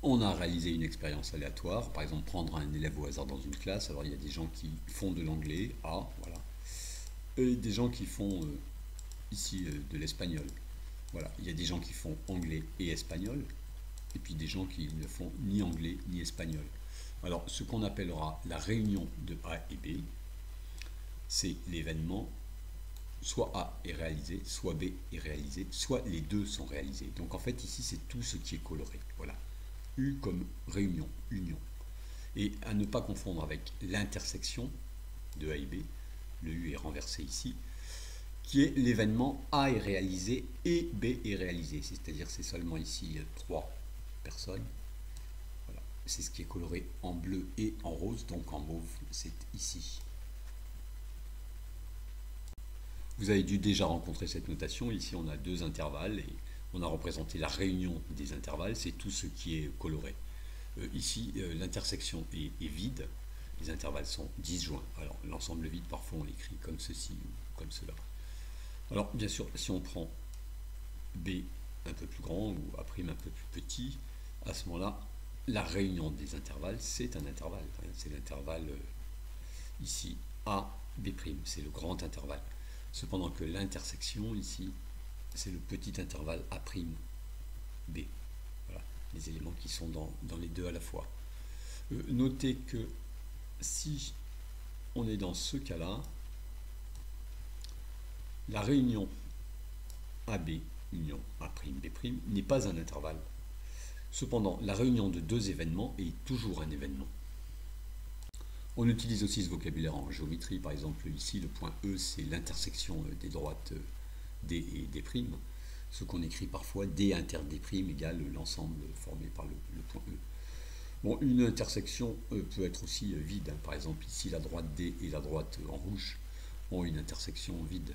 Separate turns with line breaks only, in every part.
On a réalisé une expérience aléatoire, par exemple prendre un élève au hasard dans une classe. Alors il y a des gens qui font de l'anglais, A, voilà, et des gens qui font ici de l'espagnol. Voilà, il y a des gens qui font anglais et espagnol, et puis des gens qui ne font ni anglais ni espagnol. Alors ce qu'on appellera la réunion de A et B, c'est l'événement, soit A est réalisé, soit B est réalisé, soit les deux sont réalisés. Donc en fait ici c'est tout ce qui est coloré. Voilà. U comme réunion, union. Et à ne pas confondre avec l'intersection de A et B, le U est renversé ici, qui est l'événement A est réalisé et B est réalisé. C'est-à-dire c'est seulement ici 3 personnes. Voilà. C'est ce qui est coloré en bleu et en rose, donc en mauve, c'est ici. Vous avez dû déjà rencontrer cette notation. Ici, on a deux intervalles et on a représenté la réunion des intervalles. C'est tout ce qui est coloré. Ici, l'intersection est vide. Les intervalles sont disjoints. Alors, l'ensemble vide, parfois, on l'écrit comme ceci ou comme cela. Alors, bien sûr, si on prend B un peu plus grand ou A' un peu plus petit, à ce moment-là, la réunion des intervalles, c'est un intervalle. C'est l'intervalle ici A, B', c'est le grand intervalle. Cependant que l'intersection ici, c'est le petit intervalle A', B. Voilà, les éléments qui sont dans les deux à la fois. Notez que si on est dans ce cas-là, la réunion AB union A', B' n'est pas un intervalle. Cependant, la réunion de deux événements est toujours un événement. On utilise aussi ce vocabulaire en géométrie. Par exemple, ici, le point E, c'est l'intersection des droites D et D'. Ce qu'on écrit parfois D inter D' égale l'ensemble formé par le point E. Bon, une intersection peut être aussi vide. Par exemple, ici, la droite D et la droite en rouge ont une intersection vide.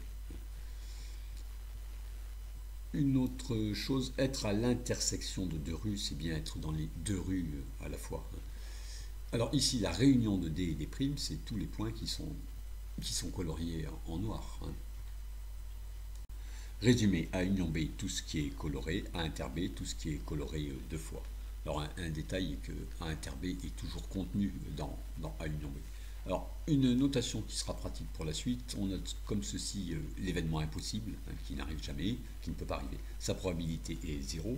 Une autre chose, être à l'intersection de deux rues, c'est bien être dans les deux rues à la fois. Alors ici, la réunion de D et D', c'est tous les points qui sont coloriés en noir. Résumé, A union B, tout ce qui est coloré, A inter B, tout ce qui est coloré deux fois. Alors un détail est que A inter B est toujours contenu dans A union B. Alors une notation qui sera pratique pour la suite, on note comme ceci l'événement impossible, qui n'arrive jamais, qui ne peut pas arriver. Sa probabilité est 0.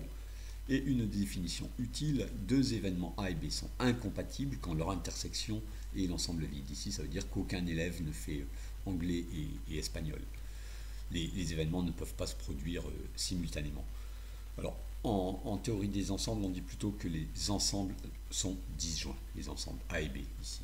Et une définition utile, deux événements A et B sont incompatibles quand leur intersection est l'ensemble vide. Ici, ça veut dire qu'aucun élève ne fait anglais et espagnol. Les événements ne peuvent pas se produire simultanément. Alors, en théorie des ensembles, on dit plutôt que les ensembles sont disjoints, les ensembles A et B ici.